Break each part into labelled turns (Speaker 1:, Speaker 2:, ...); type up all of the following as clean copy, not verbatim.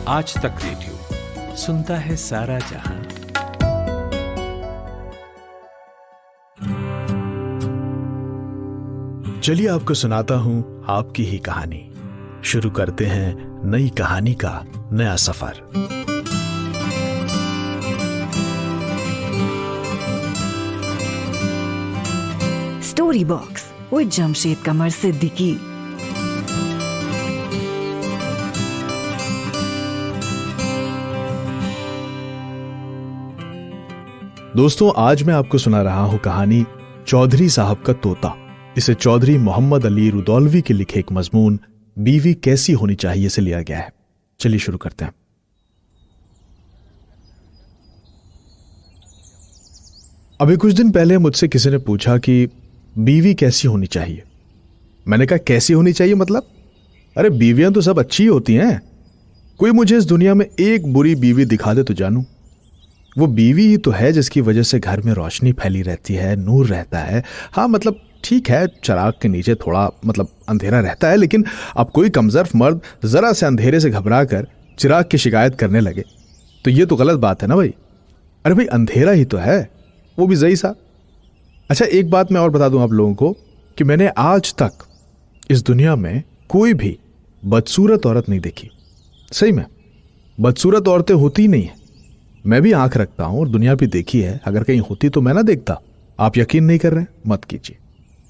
Speaker 1: आज तक रेडियो सुनता है सारा जहां।
Speaker 2: चलिए आपको सुनाता हूं आपकी ही कहानी। शुरू करते हैं नई कहानी का नया सफर।
Speaker 3: स्टोरी बॉक्स विद जमशेद कमर सिद्दीकी।
Speaker 2: दोस्तों, आज मैं आपको सुना रहा हूं कहानी चौधरी साहब का तोता। इसे चौधरी मोहम्मद अली रुदौलवी के लिखे एक मजमून बीवी कैसी होनी चाहिए से लिया गया है। चलिए शुरू करते हैं। अभी कुछ दिन पहले मुझसे किसी ने पूछा कि बीवी कैसी होनी चाहिए। मैंने कहा कैसी होनी चाहिए मतलब? अरे बीवियां तो सब अच्छी होती हैं, कोई मुझे इस दुनिया में एक बुरी बीवी दिखा दे तो जानूं। वो बीवी ही तो है जिसकी वजह से घर में रोशनी फैली रहती है, नूर रहता है। हाँ मतलब ठीक है, चिराग के नीचे थोड़ा अंधेरा रहता है, लेकिन अब कोई कमजोर मर्द जरा से अंधेरे से घबरा कर चिराग की शिकायत करने लगे तो ये तो गलत बात है ना भाई। अरे भाई अंधेरा ही तो है, वो भी जई सा। अच्छा एक बात मैं और बता दूं आप लोगों को कि मैंने आज तक इस दुनिया में कोई भी बदसूरत औरत नहीं देखी। सही में बदसूरत औरतें होती ही नहीं है। मैं भी आंख रखता हूं और दुनिया भी देखी है, अगर कहीं होती तो मैं ना देखता। आप यकीन नहीं कर रहे, मत कीजिए।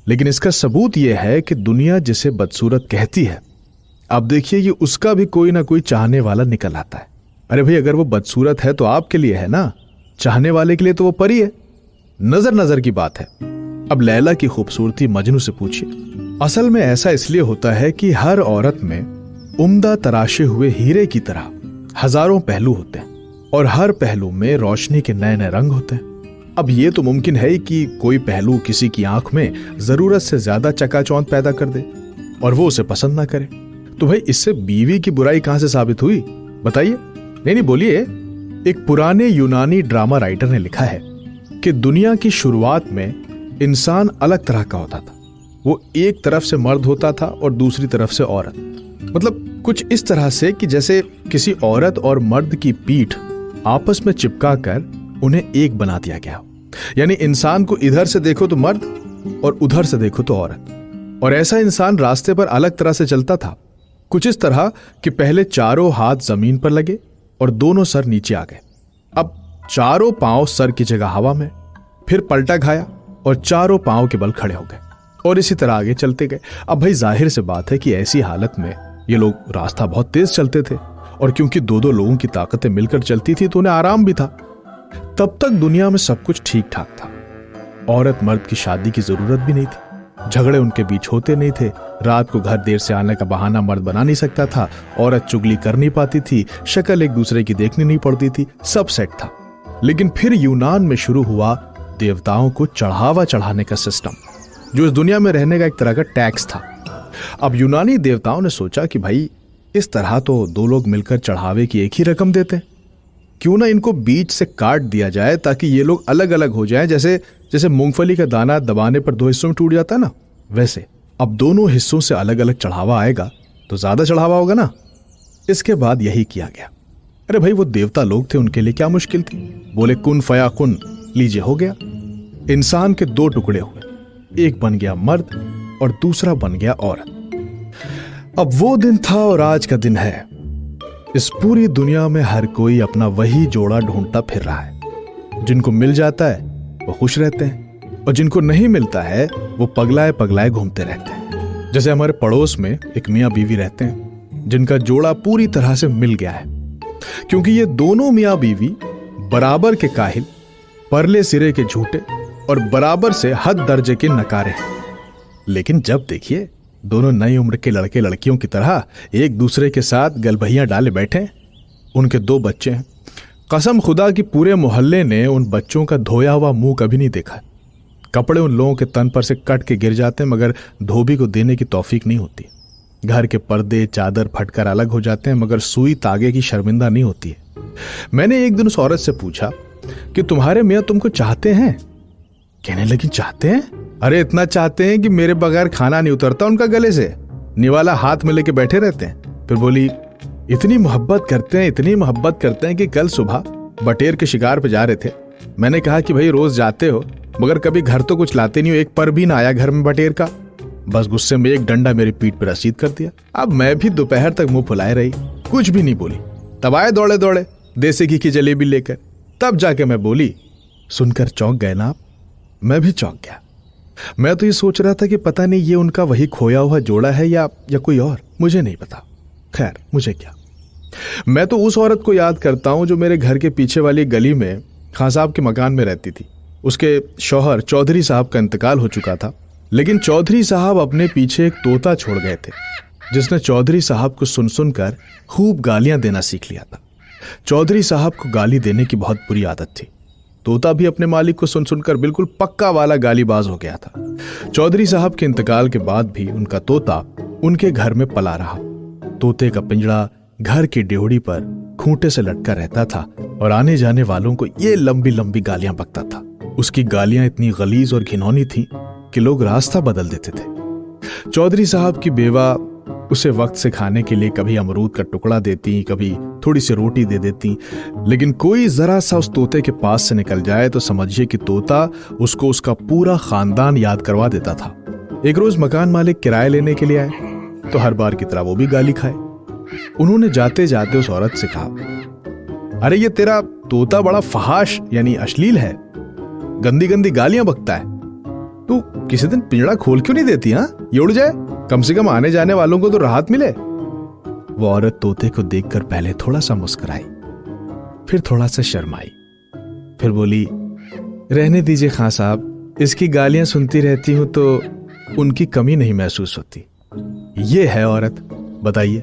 Speaker 2: लेकिन इसका सबूत यह है कि दुनिया जिसे बदसूरत कहती है, अब देखिए कि उसका भी कोई ना कोई चाहने वाला निकल आता है। अरे भाई अगर वो बदसूरत है तो आपके लिए है ना, चाहने वाले के लिए तो वो परी है। नजर नजर की बात है। अब लैला की खूबसूरती मजनू से पूछिए। असल में ऐसा इसलिए होता है कि हर औरत में उम्दा तराशे हुए हीरे की तरह हजारों पहलू होते हैं और हर पहलू में रोशनी के नए नए रंग होते हैं। अब ये तो मुमकिन है कि कोई पहलू किसी की आंख में जरूरत से ज्यादा चकाचौंध पैदा कर दे और वो उसे पसंद ना करे। तो भाई इससे बीवी की बुराई कहां से साबित हुई बताइए? नहीं बोलिए। एक पुराने यूनानी ड्रामा राइटर ने लिखा है कि दुनिया की शुरुआत में इंसान अलग तरह का होता था। वो एक तरफ से मर्द होता था और दूसरी तरफ से औरत। मतलब कुछ इस तरह से कि जैसे किसी औरत और मर्द की पीठ आपस में चिपका कर उन्हें एक बना दिया गया। यानी इंसान को इधर से देखो तो मर्द और उधर से देखो तो औरत। और ऐसा इंसान रास्ते पर अलग तरह से चलता था, कुछ इस तरह कि पहले चारों हाथ जमीन पर लगे और दोनों सर नीचे आ गए। अब चारों पांव सर की जगह हवा में, फिर पलटा खाया और चारों पांव के बल खड़े हो गए और इसी तरह आगे चलते गए। अब भाई जाहिर से बात है कि ऐसी हालत में ये लोग रास्ता बहुत तेज चलते थे और क्योंकि दो दो लोगों की ताकतें मिलकर चलती थी तो उन्हें आराम भी था। तब तक दुनिया में सब कुछ ठीक ठाक था। औरत मर्द की शादी की जरूरत भी नहीं थी, झगड़े उनके बीच होते नहीं थे। रात को घर देर से आने का बहाना मर्द बना नहीं सकता था, औरत चुगली कर नहीं पाती थी, शक्ल एक दूसरे की देखनी नहीं पड़ती थी, सब सेट था। लेकिन फिर यूनान में शुरू हुआ देवताओं को चढ़ावा चढ़ाने का सिस्टम, जो इस दुनिया में रहने का एक तरह का टैक्स था। अब यूनानी देवताओं ने सोचा कि भाई इस तरह तो दो लोग मिलकर चढ़ावे की एक ही रकम देते, क्यों ना इनको बीच से काट दिया जाए ताकि ये लोग अलग अलग हो जाएं। जैसे मूंगफली का दाना दबाने पर दो हिस्सों में टूट जाता है ना, वैसे अब दोनों हिस्सों से अलग अलग चढ़ावा आएगा तो ज्यादा चढ़ावा होगा ना। इसके बाद यही किया गया। अरे भाई वो देवता लोग थे, उनके लिए क्या मुश्किल थी। बोले कुन फया कुन, लीजिए हो गया। इंसान के दो टुकड़े हुए, एक बन गया मर्द और दूसरा बन गया औरत। अब वो दिन था और आज का दिन है। इस पूरी दुनिया में हर कोई अपना वही जोड़ा ढूंढता फिर रहा है। जिनको मिल जाता है वो खुश रहते हैं और जिनको नहीं मिलता है वो पगलाए पगलाए घूमते रहते हैं। जैसे हमारे पड़ोस में एक मियाँ बीवी रहते हैं जिनका जोड़ा पूरी तरह से मिल गया है, क्योंकि ये दोनों मियाँ बीवी बराबर के काहिल, परले सिरे के झूठे और बराबर से हद दर्जे के नकारे हैं। लेकिन जब देखिए दोनों नई उम्र के लड़के लड़कियों की तरह एक दूसरे के साथ गलबहियां डाले बैठे हैं। उनके दो बच्चे हैं। कसम खुदा कि पूरे मोहल्ले ने उन बच्चों का धोया हुआ मुंह कभी नहीं देखा। कपड़े उन लोगों के तन पर से कट के गिर जाते हैं मगर धोबी को देने की तौफीक नहीं होती। घर के पर्दे चादर फटकर अलग हो जाते हैं मगर सुई तागे की शर्मिंदा नहीं होती है। मैंने एक दिन उस औरत से पूछा कि तुम्हारे मियाँ तुमको चाहते हैं? कहने लगी चाहते हैं? अरे इतना चाहते हैं कि मेरे बगैर खाना नहीं उतरता उनका गले से, निवाला हाथ में लेके बैठे रहते हैं। फिर बोली इतनी मोहब्बत करते हैं कि कल सुबह बटेर के शिकार पे जा रहे थे। मैंने कहा कि भाई रोज जाते हो मगर कभी घर तो कुछ लाते नहीं हो, एक पर भी ना आया घर में बटेर का। बस गुस्से में एक डंडा मेरी पीठ पर रसीद कर दिया। अब मैं भी दोपहर तक मुंह फुलाए रही, कुछ भी नहीं बोली। तब आए दौड़े दौड़े देसी घी की जलेबी लेकर, तब जाके मैं बोली। सुनकर चौंक गए ना आप? मैं भी चौंक गया। मैं तो ये सोच रहा था कि पता नहीं ये उनका वही खोया हुआ जोड़ा है या कोई और, मुझे नहीं पता। खैर मुझे क्या, मैं तो उस औरत को याद करता हूं जो मेरे घर के पीछे वाली गली में खां साहब के मकान में रहती थी। उसके शौहर चौधरी साहब का इंतकाल हो चुका था, लेकिन चौधरी साहब अपने पीछे एक तोता छोड़ गए थे जिसने चौधरी साहब को सुन सुनकर खूब गालियां देना सीख लिया था। चौधरी साहब को गाली देने की बहुत बुरी आदत थी। तोता भी अपने मालिक को सुन सुनकर बिल्कुल पक्का वाला गालीबाज हो गया था। चौधरी साहब के इंतकाल के बाद भी उनका तोता उनके घर में पला रहा। तोते का पिंजड़ा घर की ड्योढ़ी पर खूंटे से लटका रहता था और आने जाने वालों को ये लंबी लंबी गालियां बकता था। उसकी गालियां इतनी गलीज और घिनौनी थीं कि लोग रास्ता बदल देते थे। चौधरी साहब की बेवा उसे वक्त से खाने के लिए कभी अमरूद का टुकड़ा देती, कभी थोड़ी सी रोटी दे देती, लेकिन कोई जरा सा उस तोते के पास से निकल जाए तो समझिए कि तोता उसको उसका पूरा खानदान याद करवा देता था। एक रोज मकान मालिक किराया लेने के लिए आए तो हर बार की तरह वो भी गाली खाए। उन्होंने जाते जाते उस औरत से कहा, अरे ये तेरा तोता बड़ा फहाश यानी अश्लील है, गंदी गंदी गालियां बकता है। तू किसी दिन पिंजड़ा खोल क्यों नहीं देती? हाँ, ये उड़ जाए, कम से कम आने जाने वालों को तो राहत मिले। वो औरत तोते को देखकर पहले थोड़ा सा मुस्कुराई, फिर थोड़ा सा शर्माई, फिर बोली, रहने दीजिए खां साहब, इसकी गालियां सुनती रहती हूं तो उनकी कमी नहीं महसूस होती। ये है औरत, बताइए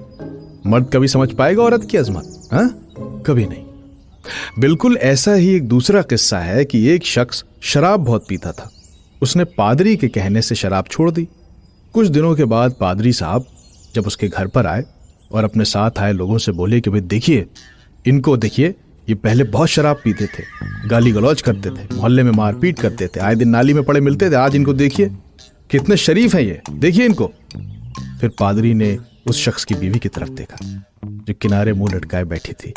Speaker 2: मर्द कभी समझ पाएगा औरत की अजमत? हाँ, कभी नहीं। बिल्कुल ऐसा ही एक दूसरा किस्सा है कि एक शख्स शराब बहुत पीता था। उसने पादरी के कहने से शराब छोड़ दी। कुछ दिनों के बाद पादरी साहब जब उसके घर पर आए और अपने साथ आए लोगों से बोले कि भाई देखिए, इनको देखिए, ये पहले बहुत शराब पीते थे, गाली गलौज करते थे, मोहल्ले में मारपीट करते थे, आए दिन नाली में पड़े मिलते थे, आज इनको देखिए कितने शरीफ हैं, ये देखिए इनको। फिर पादरी ने उस शख्स की बीवी की तरफ देखा जो किनारे मुंह लटकाए बैठी थी।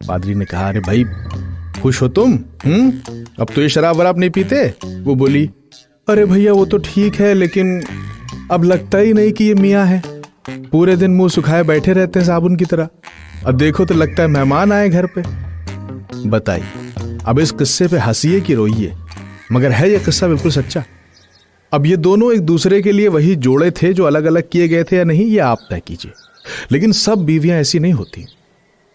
Speaker 2: पादरी ने कहा, अरे भाई खुश हो तुम? अब तो ये शराब वराब नहीं पीते? वो बोली, अरे भैया वो तो ठीक है, लेकिन अब लगता ही नहीं कि ये मियाँ है। पूरे दिन मुंह सुखाए बैठे रहते हैं साबुन की तरह। अब देखो तो लगता है मेहमान आए घर पे। बताइए, अब इस किस्से पे हंसिए कि रोइए, मगर है ये किस्सा बिल्कुल सच्चा। अब ये दोनों एक दूसरे के लिए वही जोड़े थे जो अलग अलग किए गए थे या नहीं, ये आप तय कीजिए। लेकिन सब बीवियां ऐसी नहीं होती।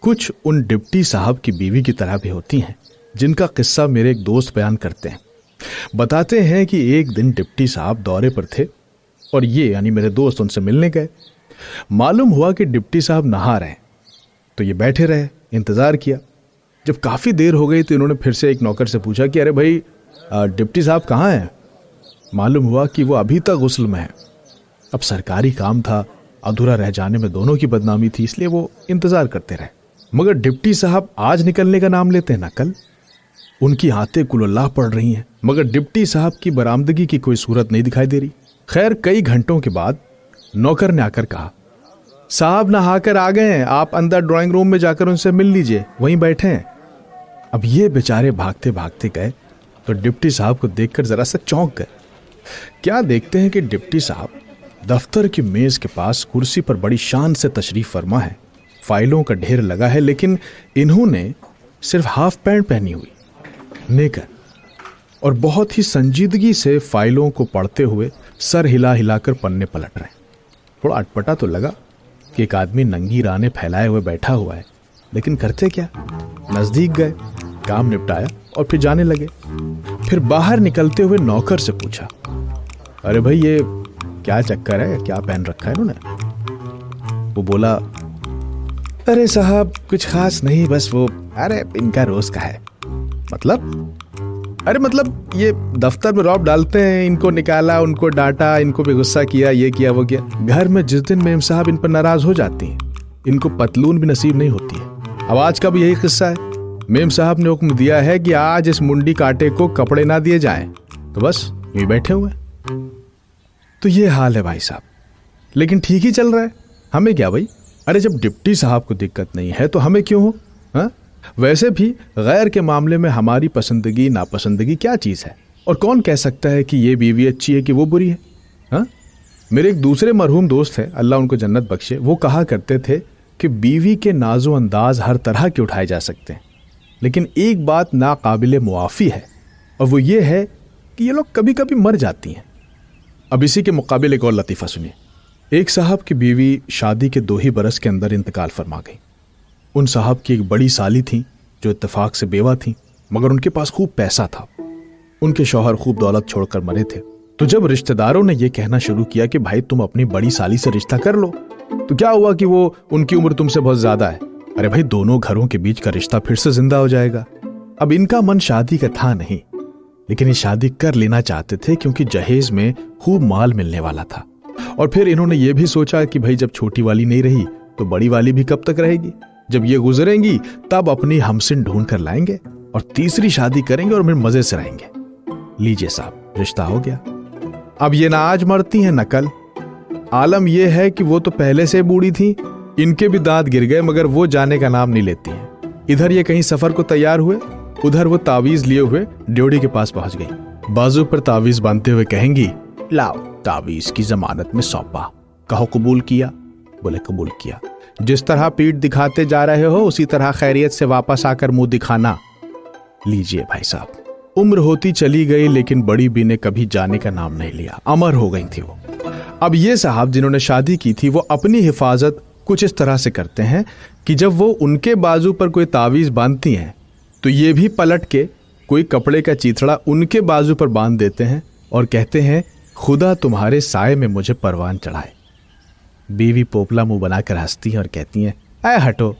Speaker 2: कुछ उन डिप्टी साहब की बीवी की तरह भी होती हैं, जिनका किस्सा मेरे एक दोस्त बयान करते हैं। बताते हैं कि एक दिन डिप्टी साहब दौरे पर थे और ये यानी मेरे दोस्त उनसे मिलने गए। मालूम हुआ कि डिप्टी साहब नहा रहे हैं, तो ये बैठे रहे, इंतजार किया। जब काफी देर हो गई तो इन्होंने फिर से एक नौकर से पूछा कि अरे भाई डिप्टी साहब कहाँ हैं? मालूम हुआ कि वो अभी तक गुस्ल में है। अब सरकारी काम था, अधूरा रह जाने में दोनों की बदनामी थी, इसलिए वो इंतजार करते रहे। मगर डिप्टी साहब आज निकलने का नाम लेते हैं ना कल। उनकी आते कुल्लाह पड़ रही हैं, मगर डिप्टी साहब की बरामदगी की कोई सूरत नहीं दिखाई दे रही। खैर कई घंटों के बाद नौकर ने आकर कहा, साहब नहाकर आ गए हैं, आप अंदर ड्राइंग रूम में जाकर उनसे मिल लीजिए, वहीं बैठे हैं। अब ये बेचारे भागते भागते गए तो डिप्टी साहब को देखकर जरा सा चौंक गए। क्या देखते हैं कि डिप्टी साहब दफ्तर की मेज के पास कुर्सी पर बड़ी शान से तशरीफ फरमा है। फाइलों का ढेर लगा है, लेकिन इन्होंने सिर्फ हाफ पैंट पहनी हुई, नेकर, और बहुत ही संजीदगी से फाइलों को पढ़ते हुए सर हिला हिलाकर पन्ने पलट रहे हैं। थोड़ा अटपटा तो लगा कि एक आदमी नंगी राने फैलाए हुए बैठा हुआ है, लेकिन करते क्या, नजदीक गए, काम निपटाया और फिर जाने लगे। फिर बाहर निकलते हुए नौकर से पूछा, अरे भाई ये क्या चक्कर है, क्या पहन रखा है इन्होंने? वो बोला, अरे साहब कुछ खास नहीं, बस वो, अरे इनका रोज का है। मतलब? अरे मतलब ये दफ्तर में रौब डालते हैं, इनको निकाला, उनको डांटा, इनको भी गुस्सा किया, ये किया वो किया। घर में जिस दिन मेम साहब इन पर नाराज हो जाती हैं, इनको पतलून भी नसीब नहीं होती है। अब आज का भी यही किस्सा है। मेम साहब ने हुक्म दिया है कि आज इस मुंडी काटे को कपड़े ना दिए जाएं, तो बस यूं बैठे हुए। तो ये हाल है भाई साहब, लेकिन ठीक ही चल रहा है। हमें क्या भाई, अरे जब डिप्टी साहब को दिक्कत नहीं है तो हमें क्यों हो? हा? वैसे भी गैर के मामले में हमारी पसंदगी नापसंदगी क्या चीज है, और कौन कह सकता है कि ये बीवी अच्छी है कि वो बुरी है? हा? मेरे एक दूसरे मरहूम दोस्त है, अल्लाह उनको जन्नत बख्शे, वो कहा करते थे कि बीवी के नाजो अंदाज हर तरह के उठाए जा सकते हैं, लेकिन एक बात नाकाबिले मुआफ़ी है, और वो ये है कि ये लोग कभी कभी मर जाती हैं। अब इसी के मुकाबले एक और लतीफ़ा सुनिए। एक साहब की बीवी शादी के 2 ही बरस के अंदर इंतकाल फरमा गई। उन साहब की एक बड़ी साली थी जो इत्तेफाक से बेवा थी, मगर उनके पास खूब पैसा था। उनके शौहर खूब दौलत छोड़कर मरे थे। तो जब रिश्तेदारों ने यह कहना शुरू किया कि भाई तुम अपनी बड़ी साली से रिश्ता कर लो, तो क्या हुआ कि वो उनकी उम्र तुमसे बहुत ज्यादा है। अरे भाई दोनों घरों के बीच का रिश्ता फिर से जिंदा हो जाएगा। अब इनका मन शादी का था नहीं, लेकिन ये शादी कर लेना चाहते थे क्योंकि जहेज में खूब माल मिलने वाला था। और फिर इन्होंने ये भी सोचा कि भाई जब छोटी वाली नहीं रही तो बड़ी वाली भी कब तक रहेगी, जब ये गुजरेंगी तब अपनी हमसिन ढूंढ कर लाएंगे और तीसरी शादी करेंगे और फिर मजे से रहेंगे। लीजिए साहब, रिश्ता हो गया। अब ये ना आज मरती हैं न कल। आलम यह है कि वो तो पहले से बूढ़ी थी, इनके भी दांत गिर गए, मगर वो जाने का नाम नहीं लेती हैं। इधर ये कहीं सफर को तैयार हुए, उधर वो तावीज लिए हुए ड्योढ़ी के पास पहुंच गई। बाजू पर तावीज बांधते हुए कहेंगी, लाओ तावीज की जमानत में सौंपा, कहो कबूल किया? बोले कबूल किया। जिस तरह पीठ दिखाते जा रहे हो उसी तरह खैरियत से वापस आकर मुंह दिखाना। लीजिए भाई साहब, उम्र होती चली गई लेकिन बड़ी बी ने कभी जाने का नाम नहीं लिया, अमर हो गई थी वो। अब ये साहब जिन्होंने शादी की थी वो अपनी हिफाजत कुछ इस तरह से करते हैं कि जब वो उनके बाजू पर कोई तावीज बांधती हैं तो ये भी पलट के कोई कपड़े का चीथड़ा उनके बाजू पर बांध देते हैं और कहते हैं, खुदा तुम्हारे साए में मुझे परवान चढ़ाए। बीवी पोपला मुंह बनाकर हंसती है और कहती हैं, अरे हटो,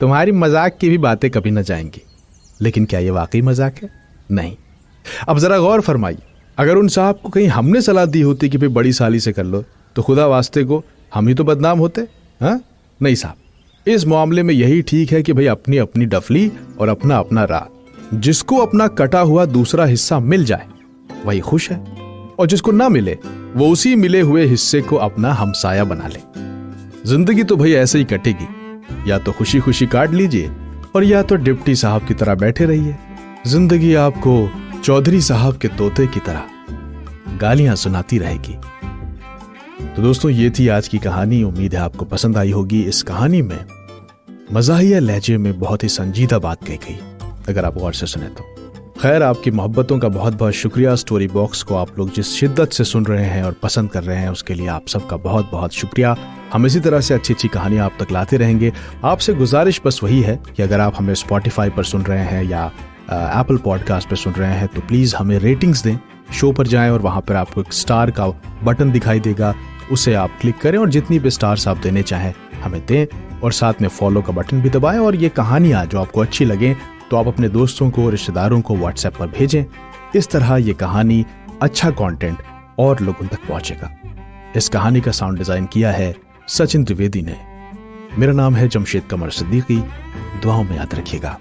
Speaker 2: तुम्हारी मजाक की भी बातें कभी न जाएंगी। लेकिन क्या ये वाकई मजाक है? नहीं। अब जरा गौर फरमाइए, अगर उन साहब को कहीं हमने सलाह दी होती कि भाई बड़ी साली से कर लो, तो खुदा वास्ते को हम ही तो बदनाम होते। हाँ नहीं साहब, इस मामले में यही ठीक है कि भाई अपनी अपनी डफली और अपना अपना राह। जिसको अपना कटा हुआ दूसरा हिस्सा मिल जाए वही खुश है, और जिसको ना मिले वो उसी मिले हुए हिस्से को अपना हमसाया बना ले। जिंदगी तो भाई ऐसे ही कटेगी, या तो खुशी खुशी काट लीजिए और या तो डिप्टी साहब की तरह बैठे रहिए। जिंदगी आपको चौधरी साहब के तोते की तरह गालियां सुनाती रहेगी। तो दोस्तों, ये थी आज की कहानी। उम्मीद है आपको पसंद आई होगी। इस कहानी में मज़ाहिया लहजे में बहुत ही संजीदा बात कही गई, अगर आप गौर से सुने तो। खैर, आपकी मोहब्बतों का बहुत बहुत शुक्रिया। स्टोरी बॉक्स को आप लोग जिस शिद्दत से सुन रहे हैं और पसंद कर रहे हैं उसके लिए आप सबका बहुत बहुत शुक्रिया। हम इसी तरह से अच्छी अच्छी कहानियां आप तक लाते रहेंगे। आपसे गुजारिश बस वही है कि अगर आप हमें स्पॉटिफाई पर सुन रहे हैं या एप्पल पॉडकास्ट पर सुन रहे हैं तो प्लीज़ हमें रेटिंग्स दें। शो पर जाएं और वहाँ पर आपको एक स्टार का बटन दिखाई देगा, उसे आप क्लिक करें और जितनी भी स्टार्स आप देने चाहें हमें दें, और साथ में फॉलो का बटन भी दबाएं। और ये कहानियाँ जो आपको अच्छी लगें तो आप अपने दोस्तों को, रिश्तेदारों को व्हाट्सएप पर भेजें। इस तरह ये कहानी, अच्छा कंटेंट और लोगों तक पहुंचेगा। इस कहानी का साउंड डिजाइन किया है सचिन द्विवेदी ने। मेरा नाम है जमशेद कमर सिद्दीकी। दुआओं में याद रखिएगा।